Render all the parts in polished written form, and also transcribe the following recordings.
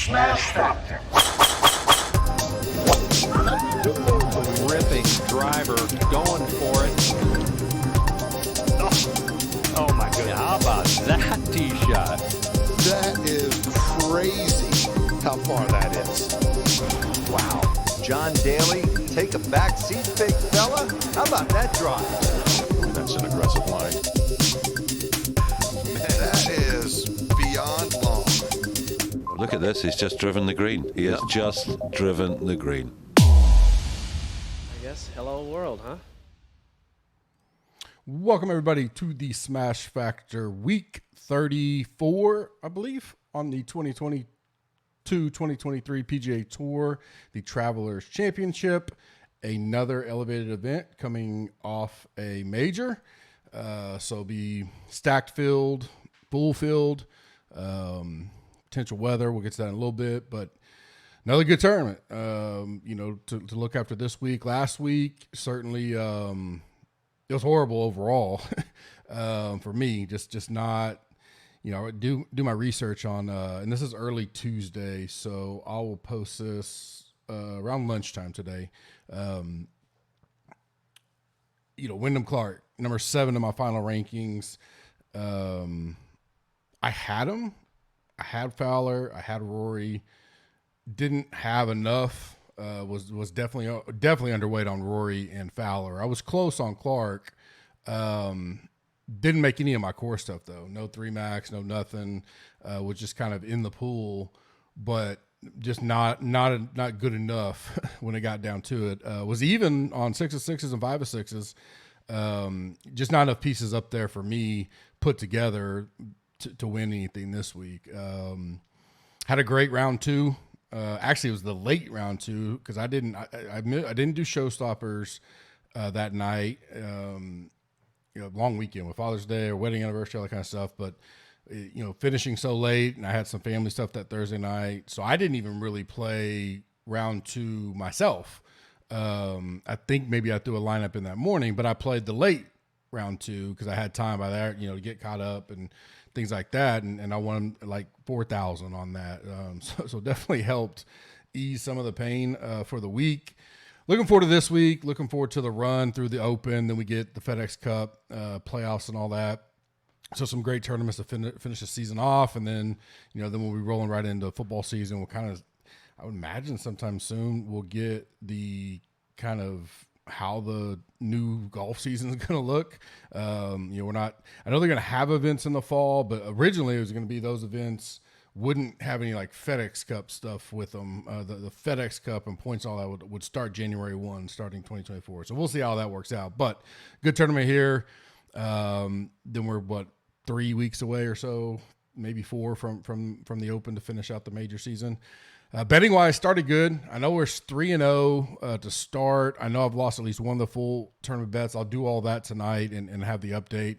Smash Factor. Ripping driver, going for it. Oh my goodness. How about that tee shot? That is crazy how far that is. Wow. John Daly, take a back seat, big fella. How about that drive? That's an aggressive line. That is beyond long. Look at this. He's just driven the green. He has just driven the green. I guess hello world, huh? Welcome everybody to the Smash Factor week 34, I believe, on the 2022-2023 PGA Tour, the Travelers Championship, another elevated event coming off a major. So be stacked field, full field, potential weather. We'll get to that in a little bit, but another good tournament, to look after this week. Last week, certainly it was horrible overall for me. Just not, do my research on, and this is early Tuesday, so I will post this around lunchtime today. Wyndham Clark, number 7 in my final rankings. I had him. I had Fowler. I had Rory. Didn't have enough. Was definitely underweight on Rory and Fowler. I was close on Clark. Didn't make any of my core stuff though. No 3 max, no nothing. Was just kind of in the pool, but just not good enough when it got down to it. Was even on 6 of 6s and 5 of 6s. Just not enough pieces up there for me put together to win anything this week. Had a great round 2. Actually, it was the late round 2 because I didn't do showstoppers that night. Long weekend with Father's Day or wedding anniversary, all that kind of stuff. But finishing so late, and I had some family stuff that Thursday night, so I didn't even really play round 2 myself. I think maybe I threw a lineup in that morning, but I played the late round 2 because I had time by there, to get caught up and things like that, and I won like 4,000 on that. So definitely helped ease some of the pain for the week. Looking forward to this week. Looking forward to the run through the Open. Then we get the FedEx Cup playoffs and all that. So some great tournaments to finish the season off, and then then we'll be rolling right into football season. We'll kind of, I would imagine, sometime soon we'll get the kind of how the new golf season is going to look. I know they're going to have events in the fall, but originally it was going to be those events wouldn't have any like FedEx Cup stuff with them. The FedEx Cup and points, all that would start January 1, starting 2024. So we'll see how that works out, but good tournament here. Then we're 3 weeks away or so, maybe 4 from the Open to finish out the major season. Betting wise, started good. I know we're 3-0 to start. I know I've lost at least one of the full tournament bets. I'll do all that tonight and have the update.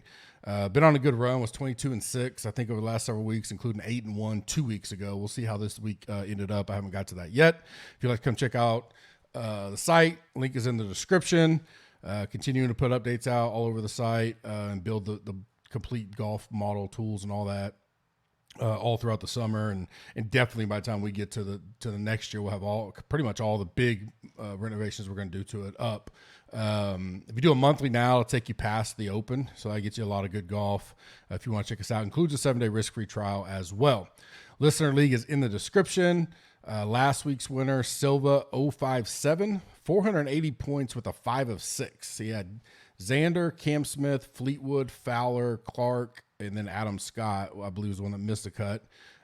Been on a good run. Was 22-6, I think, over the last several weeks, including 8-1 2 weeks ago. We'll see how this week ended up. I haven't got to that yet. If you'd like to come check out the site, link is in the description. Continuing to put updates out all over the site and build the complete golf model tools and all that. All throughout the summer, and definitely by the time we get to the next year, we'll have pretty much all the big renovations we're going to do to it up. If you do a monthly now, it'll take you past the Open, so that gets you a lot of good golf. If you want to check us out, includes a 7-day risk-free trial as well. Listener League is in the description. Last week's winner, Silva 057, 480 points with a 5 of 6. He had Xander, Cam Smith, Fleetwood, Fowler, Clark, and then Adam Scott, I believe, was the one that missed the cut.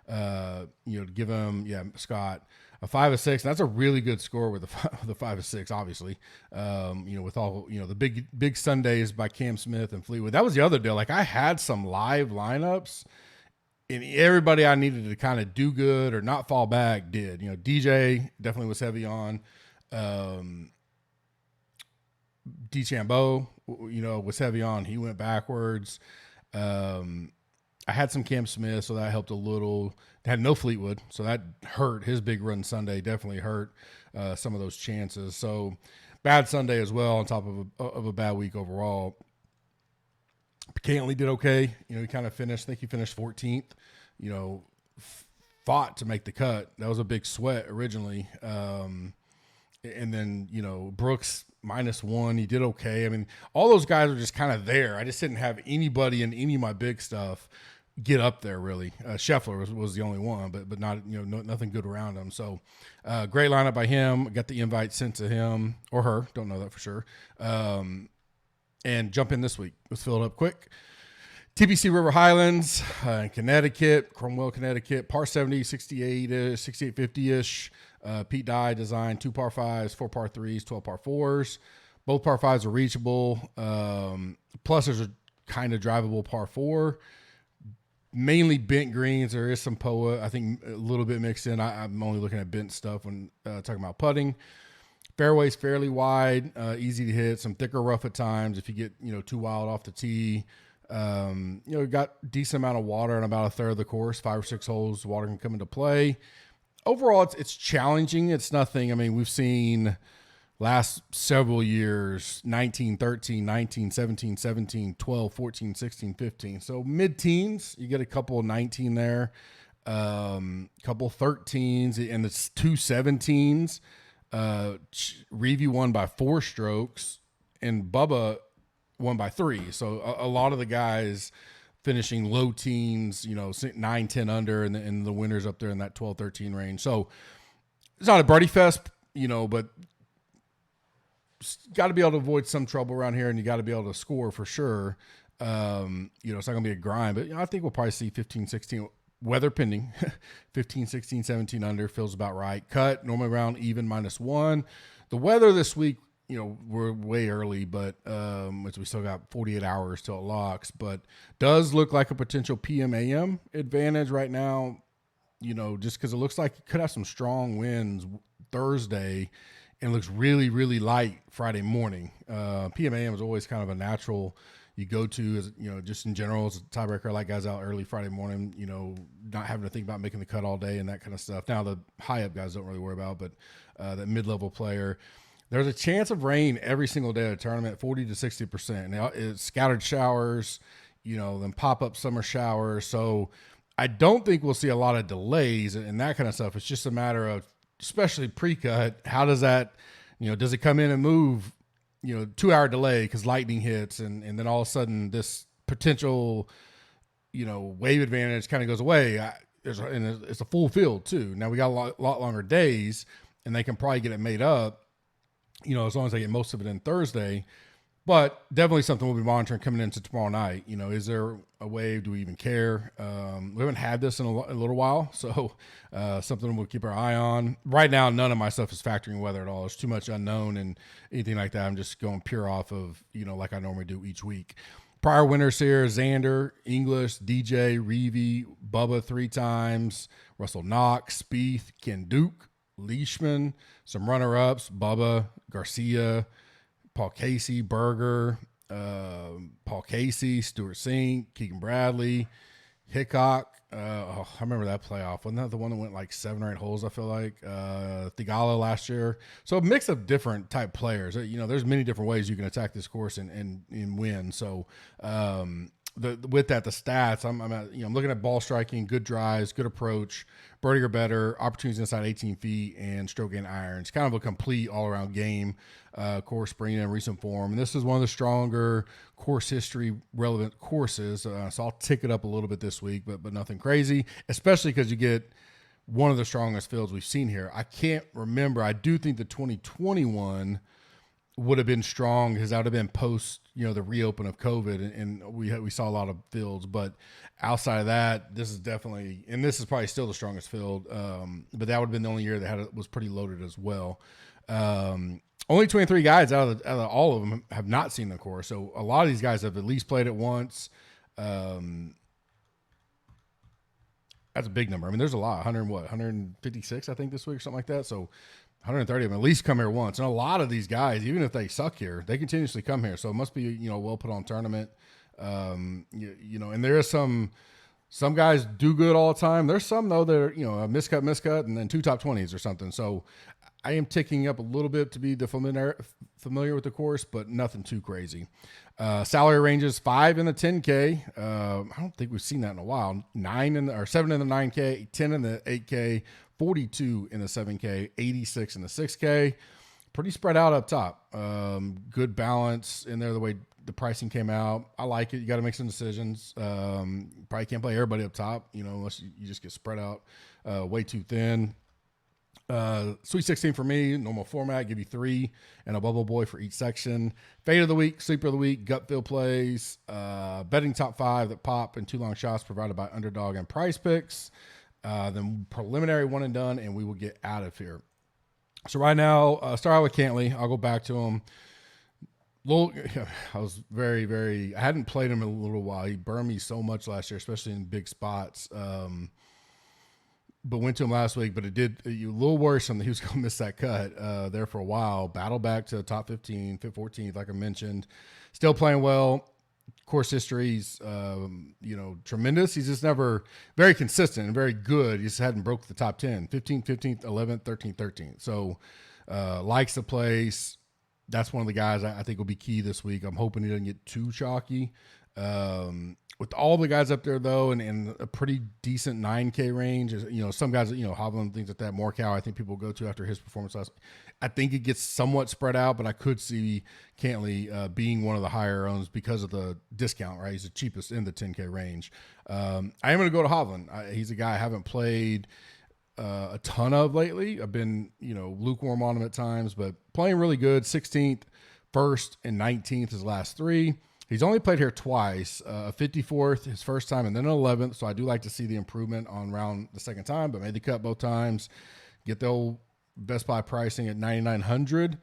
To give him, Scott, a 5 of 6. And that's a really good score with the 5 of 6, obviously. With all the big Sundays by Cam Smith and Fleetwood. That was the other deal. Like, I had some live lineups, and everybody I needed to kind of do good or not fall back did. DJ definitely was heavy on. DeChambeau, was heavy on. He went backwards. I had some Cam Smith, so that helped a little. Had no Fleetwood, so that hurt. His big run Sunday definitely hurt some of those chances. So bad Sunday as well, on top of a bad week overall. Cantley did okay. He kind of finished. I think he finished 14th. fought to make the cut. That was a big sweat originally. And then, Brooks -1, he did okay. I mean, all those guys were just kind of there. I just didn't have anybody in any of my big stuff get up there really. Scheffler was the only one, but not, nothing good around him. So great lineup by him. Got the invite sent to him or her. Don't know that for sure. And jump in this week. Let's fill it up quick. TPC River Highlands in Connecticut, Cromwell, Connecticut, par 70, 68-ish, 6850-ish. Pete Dye designed 2 par 5s, 4 par 3s, 12 par 4s. Both par 5s are reachable. Plus there's a kind of drivable par 4. Mainly bent greens. There is some POA, I think, a little bit mixed in. I'm only looking at bent stuff when talking about putting. Fairways fairly wide, easy to hit. Some thicker rough at times if you get too wild off the tee. Got decent amount of water on about a third of the course. 5 or 6 holes, water can come into play. Overall, it's challenging. It's nothing. I mean, we've seen last several years, 19, 13, 19, 17, 17, 12, 14, 16, 15. So mid-teens, you get a couple of 19 there, couple 13s, and it's 2 17s. Reevy won by 4 strokes, and Bubba won by 3. So a lot of the guys finishing low teens, 9, 10 under, and the winners up there in that 12, 13 range. So it's not a birdie fest, but got to be able to avoid some trouble around here, and you got to be able to score for sure. It's not going to be a grind, but I think we'll probably see 15, 16, weather pending, 15, 16, 17 under feels about right. Cut, normally around even -1. The weather this week, we're way early, but we still got 48 hours till it locks, but does look like a potential PM AM advantage right now, just because it looks like it could have some strong winds Thursday and it looks really, really light Friday morning. PM AM is always kind of a natural you go to, as just in general as a tiebreaker. I like guys out early Friday morning, not having to think about making the cut all day and that kind of stuff. Now the high up guys don't really worry about, but that mid-level player, there's a chance of rain every single day of the tournament, 40 to 60%. Now it's scattered showers, then pop-up summer showers. So I don't think we'll see a lot of delays and that kind of stuff. It's just a matter of, especially pre-cut, how does that, does it come in and move, 2-hour delay because lightning hits and then all of a sudden this potential, wave advantage kind of goes away. And it's a full field too. Now we got a lot longer days and they can probably get it made up, as long as they get most of it in Thursday. But definitely something we'll be monitoring coming into tomorrow night. Is there a wave? Do we even care? We haven't had this in a little while, so something we'll keep our eye on. Right now, none of my stuff is factoring weather at all. There's too much unknown and anything like that. I'm just going pure off of, like I normally do each week. Prior winners here, Xander, English, DJ, Reevy, Bubba 3 times, Russell Knox, Spieth, Ken Duke, Leishman, some runner-ups, Bubba, Garcia, Paul Casey, Berger, Paul Casey, Stuart Sink, Keegan Bradley, Hickok. I remember that playoff. Wasn't that the one that went like 7 or 8 holes, I feel like? Thigala last year. So a mix of different type players. There's many different ways you can attack this course and win. So with that, the stats, I'm looking at ball striking, good drives, good approach, birdie or better, opportunities inside 18 feet, and stroke gain irons. Kind of a complete all-around game. Course bringing in recent form, and this is one of the stronger course history relevant courses. So I'll tick it up a little bit this week, but nothing crazy. Especially because you get one of the strongest fields we've seen here. I can't remember. I do think the 2021 would have been strong because that would have been post, the reopen of COVID, and we saw a lot of fields. But outside of that, this is definitely, and this is probably still the strongest field. But that would have been the only year that was pretty loaded as well. Only 23 guys out of all of them have not seen the course. So a lot of these guys have at least played it once. That's a big number. I mean, there's a lot, 156, I think this week or something like that. So 130 of them at least come here once. And a lot of these guys, even if they suck here, they continuously come here. So it must be, a well put on tournament. And there is some guys do good all the time. There's some though that are, a miscut, and then 2 top 20s or something. So I am ticking up a little bit to be the familiar with the course, but nothing too crazy. Salary ranges 5 in the 10K. I don't think we've seen that in a while. 7 in the 9K, 10 in the 8K, 42 in the 7K, 86 in the 6K. Pretty spread out up top. Good balance in there the way the pricing came out. I like it. You got to make some decisions. Probably can't play everybody up top, unless you just get spread out way too thin. Sweet 16 for me, normal format, give you 3 and a bubble boy for each section. Fade of the week, sleeper of the week, gut feel plays, betting top 5 that pop, and 2 long shots provided by Underdog and Price Picks. Then preliminary one and done, and we will get out of here. So right now, start out with Cantley. I'll go back to him. I was I hadn't played him in a little while. He burned me so much last year, especially in big spots. But went to him last week, but a little worrisome that he was going to miss that cut there for a while. Battle back to the top 15, 14th, like I mentioned. Still playing well. Course history's, tremendous. He's just never very consistent and very good. He just hadn't broke the top 10, 15th, 15th, 11th, 13th, 13th. So likes the place. That's one of the guys I think will be key this week. I'm hoping he doesn't get too chalky. With all the guys up there, though, and a pretty decent 9K range, some guys, Hovland, things like that, Morikawa, I think people go to after his performance last week. I think it gets somewhat spread out, but I could see Cantley being one of the higher owns because of the discount, right? He's the cheapest in the 10K range. I am going to go to Hovland. He's a guy I haven't played a ton of lately. I've been, lukewarm on him at times, but playing really good. 16th, 1st, and 19th his last 3. He's only played here twice, 54th his first time and then 11th. So I do like to see the improvement on round the second time, but made the cut both times. Get the old Best Buy pricing at $9,900.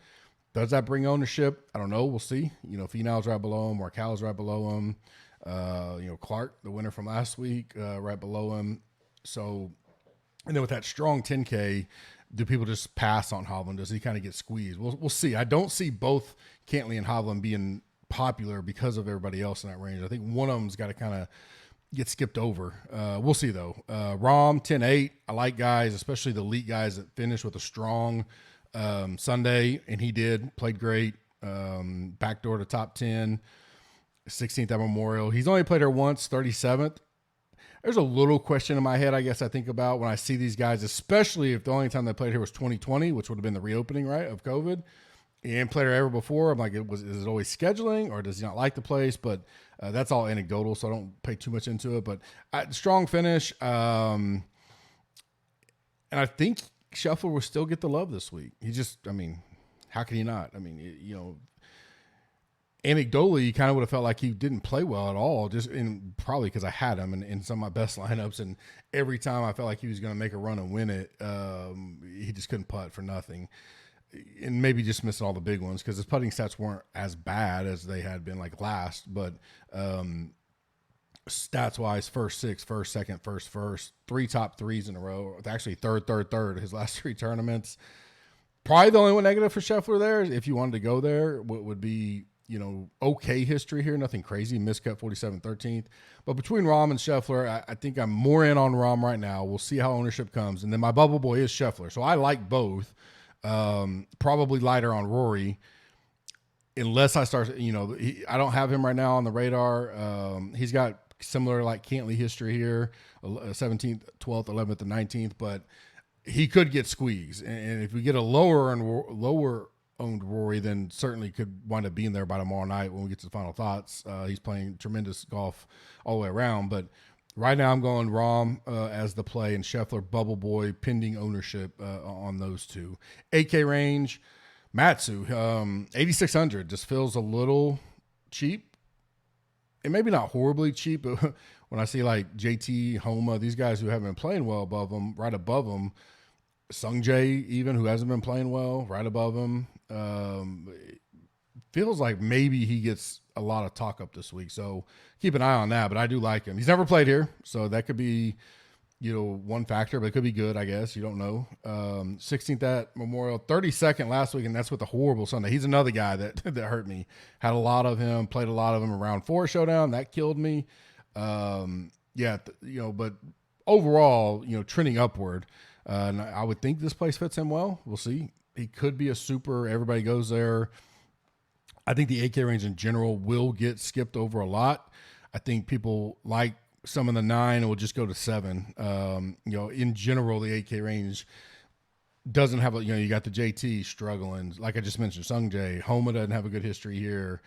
Does that bring ownership? I don't know. We'll see. Finau's right below him. Morikawa's right below him. Clark, the winner from last week, right below him. So, and then with that strong 10K, do people just pass on Hovland? Does he kind of get squeezed? We'll see. I don't see both Cantley and Hovland being popular because of everybody else in that range. I think one of them's got to kind of get skipped over. We'll see, though. Rahm, 10-8. I like guys, especially the elite guys that finish with a strong Sunday, and he did. Played great. Backdoor to top 10. 16th at Memorial. He's only played here once, 37th. There's a little question in my head, I guess, I think about when I see these guys, especially if the only time they played here was 2020, which would have been the reopening, right, of COVID. He ain't played here ever before. I'm like, is it always scheduling, or does he not like the place? But that's all anecdotal, so I don't pay too much into it. But strong finish. And I think Scheffler will still get the love this week. How can he not? Anecdotally, you kind of would have felt like he didn't play well at all, probably because I had him in some of my best lineups. And every time I felt like he was going to make a run and win it, he just couldn't putt for nothing. And maybe just missing all the big ones because his putting stats weren't as bad as they had been like last, but stats wise, first 6, first, second, first, 3 top 3s in a row. Actually, third his last 3 tournaments. Probably the only one negative for Scheffler there, if you wanted to go there, would be, okay history here. Nothing crazy. Miscut 47th, 13th. But between Rahm and Scheffler, I think I'm more in on Rahm right now. We'll see how ownership comes. And then my bubble boy is Scheffler. So I like both. Probably lighter on Rory unless I start, I don't have him right now on the radar. He's got similar like Cantley history here, 17th, 12th, 11th, and 19th, but he could get squeezed. And if we get a lower owned Rory, then certainly could wind up being there by tomorrow night when we get to the final thoughts. He's playing tremendous golf all the way around, but right now I'm going Rahm as the play and Scheffler bubble boy pending ownership on those two. 8K range, Matsu, 8,600 just feels a little cheap. And maybe not horribly cheap, but when I see like JT, Homa, these guys who haven't been playing well above them, right above them, Sung Jae even, who hasn't been playing well, right above him, feels like maybe he gets a lot of talk up this week. So keep an eye on that, but I do like him. He's never played here, so that could be, one factor, but it could be good, I guess. You don't know. 16th at Memorial, 32nd last week, and that's with a horrible Sunday. He's another guy that hurt me. Had a lot of him, played a lot of him around 4 showdown. That killed me. But overall, trending upward. And I would think this place fits him well. We'll see. He could be a super. Everybody goes there. I think the 8K range in general will get skipped over a lot. I think people like some of the 9 and will just go to 7. In general, the 8K range doesn't have you got the JT struggling. Like I just mentioned, Sung Jae. Homa doesn't have a good history here.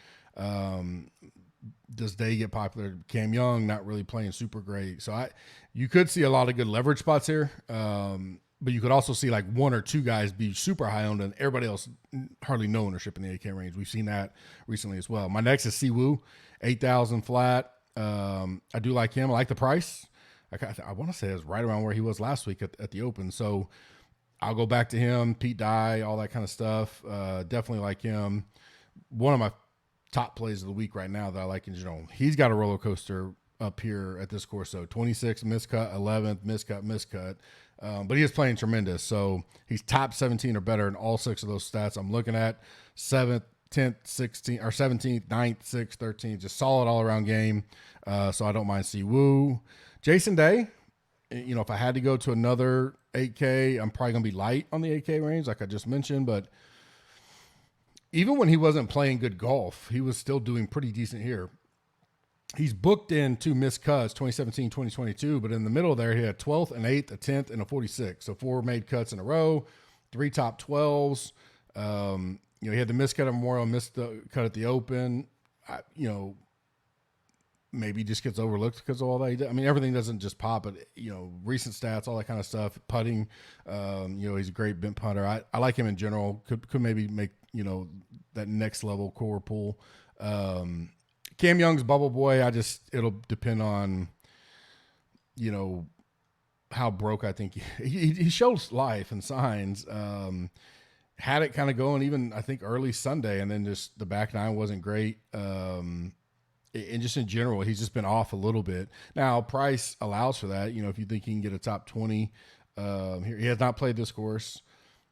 Does Day get popular? Cam Young not really playing super great. So you could see a lot of good leverage spots here. But you could also see like 1 or 2 guys be super high owned and everybody else hardly no ownership in the 8K range. We've seen that recently as well. My next is Siwoo, 8,000 flat. I do like him. I like the price. I want to say it's right around where he was last week at the Open. So I'll go back to him. Pete Dye, all that kind of stuff. Definitely like him. One of my top plays of the week right now that I like in general. He's got a roller coaster up here at this course. So 26 miscut, 11th miscut. But he is playing tremendous. So he's top 17 or better in all 6 of those stats I'm looking at. 7th, 10th, 16th, or 17th, 9th, 6th, 13th. Just solid all-around game. So I don't mind Siwoo. Jason Day, if I had to go to another 8K, I'm probably going to be light on the 8K range, like I just mentioned. But even when he wasn't playing good golf, he was still doing pretty decent here. He's booked in 2 missed cuts, 2017, 2022, but in the middle there, he had 12th, an 8th, a 10th, and a 46. So 4 made cuts in a row, 3 top 12s. He had the missed cut at Memorial, missed the cut at the Open. Maybe just gets overlooked because of all that he did. I mean, everything doesn't just pop, but, recent stats, all that kind of stuff, putting, he's a great bent putter. I like him in general. Could maybe make, that next level core pool. Cam Young's bubble boy. It'll depend on, how broke I think he shows life and signs. Had it kind of going even I think early Sunday, and then just the back 9 wasn't great. And just in general, he's just been off a little bit. Now price allows for that. If you think he can get a top 20, here he has not played this course.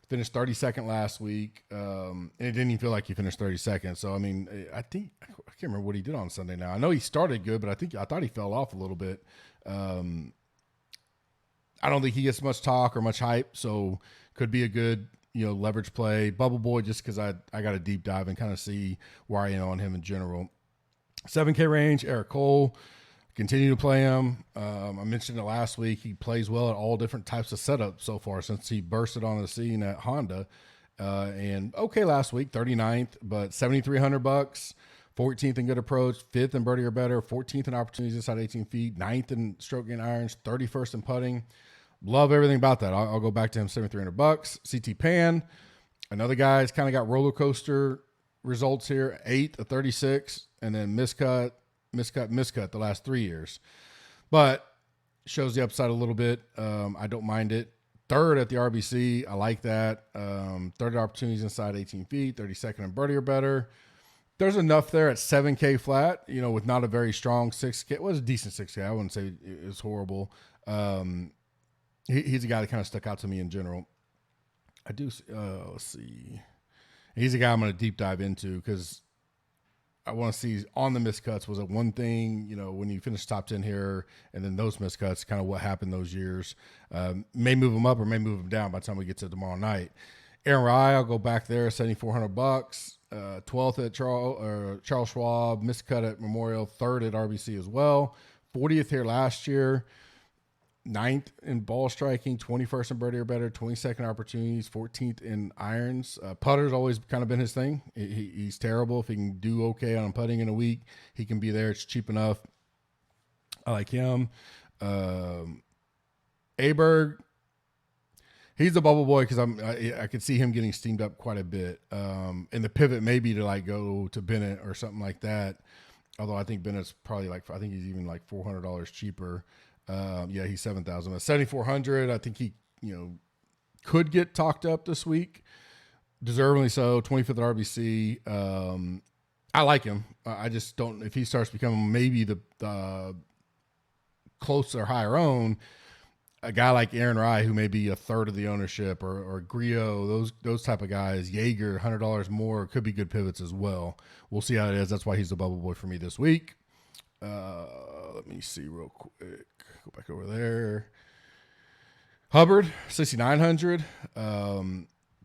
Finished 32nd last week, and it didn't even feel like he finished 32nd. So I mean, I can't remember what he did on Sunday. Now I know he started good, but I thought he fell off a little bit. I don't think he gets much talk or much hype, so could be a good leverage play. Bubble boy, just because I got to deep dive and kind of see where I am on him in general. 7K range, Eric Cole. Continue to play him. I mentioned it last week. He plays well at all different types of setups so far since he bursted on the scene at Honda. And okay last week, 39th, but $7,300, 14th in good approach, 5th in birdie or better, 14th in opportunities inside 18 feet, 9th in stroke gain irons, 31st in putting. Love everything about that. I'll go back to him, $7,300. CT Pan, another guy who's kind of got roller coaster results here, 8th, a 36, and then miscut the last 3 years, but shows the upside a little bit. I don't mind it. 3rd at the RBC. I like that. 3rd opportunities inside 18 feet, 32nd in birdie or better. There's enough there at 7K flat, with not a very strong 6K. It was a decent 6K. I wouldn't say it was horrible. He's a guy that kind of stuck out to me in general. I do. Let's see. He's a guy I'm going to deep dive into because I want to see on the miscuts. Was it one thing, when you finish top 10 here and then those miscuts, kind of what happened those years, may move them up or may move them down by the time we get to tomorrow night. Aaron Rye, I'll go back there, $7,400, 12th at Charles Schwab, miscut at Memorial, 3rd at RBC as well, 40th here last year, 9th in ball striking, 21st in birdie or better, 22nd opportunities, 14th in irons. Putter's always kind of been his thing. He's terrible. If he can do okay on putting in a week, he can be there. It's cheap enough. I like him. Aberg, he's a bubble boy because I could see him getting steamed up quite a bit. And the pivot may be to go to Bennett or something like that. Although I think Bennett's probably I think he's even $400 cheaper. He's 7,000. 7,400. I think he, could get talked up this week. Deservingly so. 25th at RBC. I like him. I just don't. If he starts becoming maybe the closer, higher own, a guy like Aaron Rye, who may be a 1/3 of the ownership, or Griot, those type of guys, Jaeger, $100 more, could be good pivots as well. We'll see how it is. That's why he's the bubble boy for me this week. Let me see real quick. Go back over there. Hubbard, 6,900.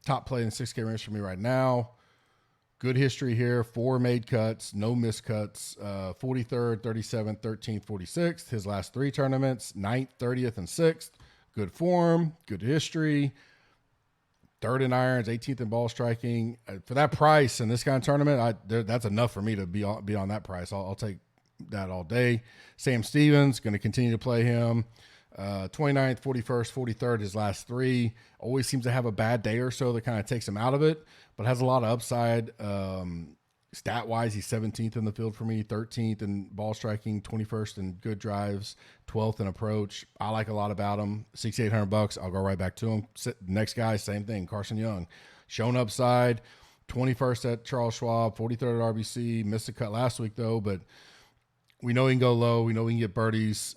top play in the 6K range for me right now. Good history here. 4 made cuts, no miscuts. 43rd, 37th, 13th, 46th. His last 3 tournaments, 9th, 30th, and 6th. Good form, good history. 3rd in irons, 18th in ball striking. For that price in this kind of tournament, that's enough for me to be on that price. I'll take that all day. Sam Stevens, going to continue to play him. 29th, 41st, 43rd, his last 3. Always seems to have a bad day or so that kind of takes him out of it, but has a lot of upside. Stat-wise, he's 17th in the field for me, 13th in ball striking, 21st in good drives, 12th in approach. I like a lot about him. $6,800. I'll go right back to him. Next guy, same thing, Carson Young. Shown upside, 21st at Charles Schwab, 43rd at RBC. Missed a cut last week, though, but we know he can go low. We know we can get birdies.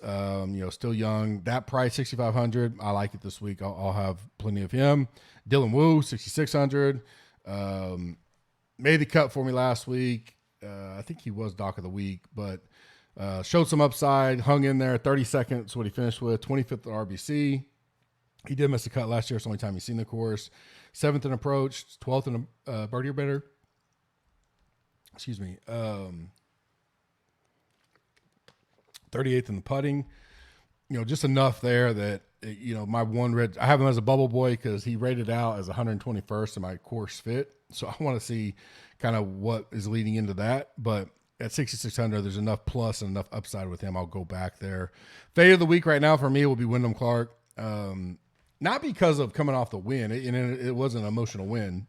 Still young. That price, $6,500. I like it this week. I'll have plenty of him. Dylan Wu, $6,600. Made the cut for me last week. I think he was dock of the week, but showed some upside. Hung in there. 32nd is what he finished with. 25th at RBC. He did miss a cut last year. It's the only time he's seen the course. 7th in approach. 12th in birdie or better. Excuse me. 38th in the putting, just enough there that, my I have him as a bubble boy because he rated out as 121st in my course fit. So I want to see kind of what is leading into that. But at 6,600, there's enough plus and enough upside with him. I'll go back there. Fade of the week right now for me will be Wyndham Clark. Not because of coming off the win. It was an emotional win,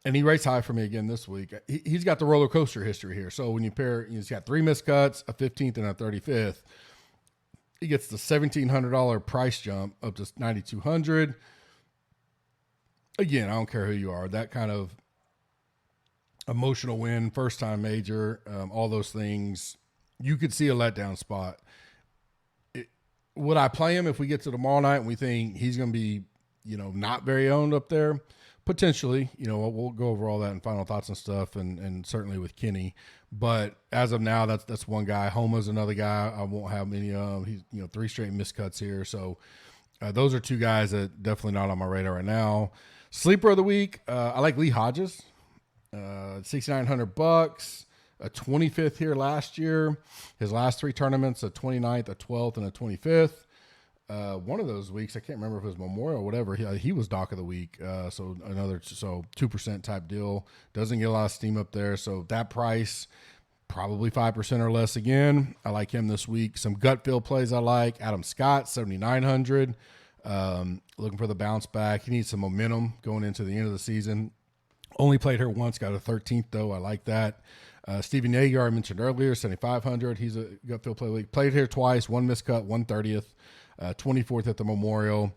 and he rates high for me again this week. He's got the roller coaster history here. So when you pair, he's got 3 missed cuts, a 15th and a 35th. He gets the $1,700 price jump up to $9,200. Again, I don't care who you are. That kind of emotional win, first time major, all those things, you could see a letdown spot. Would I play him if we get to tomorrow night and we think he's going to be, not very owned up there? Potentially, we'll go over all that in final thoughts and stuff, and certainly with Kenny. But as of now, that's one guy. Homa's another guy. I won't have many of. He's 3 straight miscuts here. So those are 2 guys that definitely not on my radar right now. Sleeper of the week, I like Lee Hodges, $6,900, a 25th here last year. His last 3 tournaments, a 29th, a 12th, and a 25th. One of those weeks, I can't remember if it was Memorial or whatever, he was dock of the week. So 2% type deal. Doesn't get a lot of steam up there. So that price, probably 5% or less again. I like him this week. Some gut feel plays I like. Adam Scott, $7,900. Looking for the bounce back. He needs some momentum going into the end of the season. Only played her once, got a 13th though. I like that. Stephen Yeager, I mentioned earlier, $7,500. He's a gut feel play week. Played here twice, 1 miscut, 130th. 24th at the Memorial.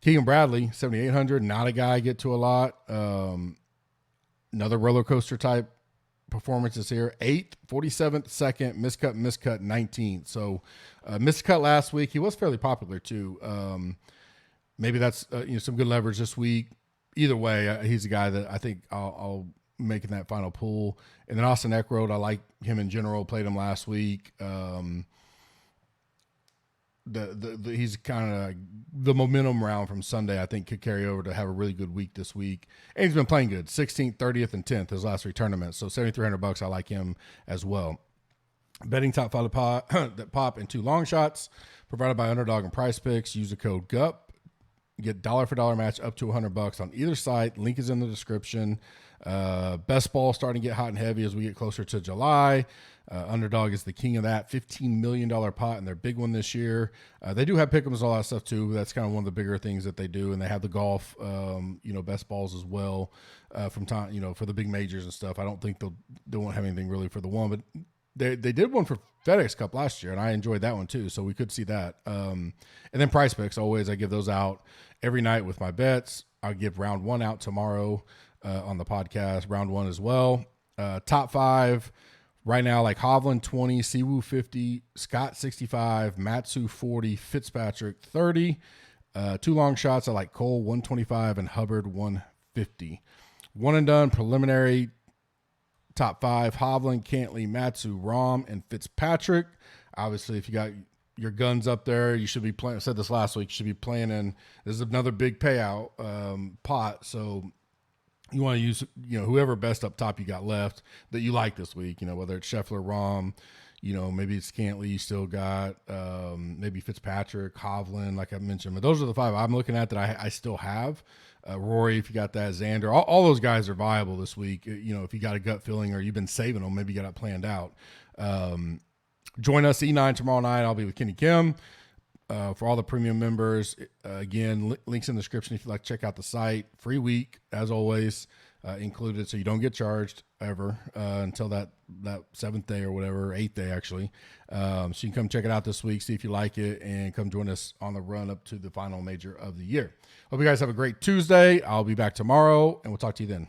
Keegan Bradley, $7,800. Not a guy I get to a lot. Another roller coaster type performances here. 8th, 47th, 2nd, miscut, 19th. So miscut last week. He was fairly popular too. Maybe that's some good leverage this week. Either way, he's a guy that I think I'll make in that final pool. And then Austin Eckroat, I like him in general. Played him last week. He's kind of the momentum round from Sunday, I think, could carry over to have a really good week this week. And he's been playing good. 16th, 30th, and 10th, his last 3 tournaments. So $7,300, I like him as well. Betting top 5 that pop and 2 long shots provided by Underdog and Price Picks. Use the code GUP. Get dollar for dollar match up to $100 on either site. Link is in the description. Best ball starting to get hot and heavy as we get closer to July. Underdog is the king of that. $15 million pot, and their big one this year. They do have pick'ems, all that stuff too. That's kind of one of the bigger things that they do, and they have the golf, best balls as well from time, for the big majors and stuff. I don't think they won't have anything really for the one, but they did one for FedEx Cup last year, and I enjoyed that one too. So we could see that. And then Price Picks, always I give those out every night with my bets. I'll give round 1 out tomorrow on the podcast. Round 1 as well. Top 5. Right now, like Hovland 20, Siwoo 50, Scott 65, Matsu 40, Fitzpatrick 30. 2 long shots, I like Cole 125 and Hubbard 150. One and done preliminary top 5: Hovland, Cantley, Matsu, Rahm, and Fitzpatrick. Obviously, if you got your guns up there. You should be playing. I said this last week. You should be playing in. This is another big payout pot. So you want to use, whoever best up top you got left that you like this week. Whether it's Scheffler, Rahm, maybe it's Cantley. You still got maybe Fitzpatrick, Hovland, like I mentioned. But those are the 5 I'm looking at that I still have. Rory, if you got that, Xander, all those guys are viable this week. If you got a gut feeling or you've been saving them, maybe you got it planned out. Join us E9 tomorrow night. I'll be with Kenny Kim. For all the premium members, again, links in the description if you'd like to check out the site. Free week, as always, included, so you don't get charged ever until that 7th day or whatever, 8th day actually. So you can come check it out this week, see if you like it, and come join us on the run up to the final major of the year. Hope you guys have a great Tuesday. I'll be back tomorrow, and we'll talk to you then.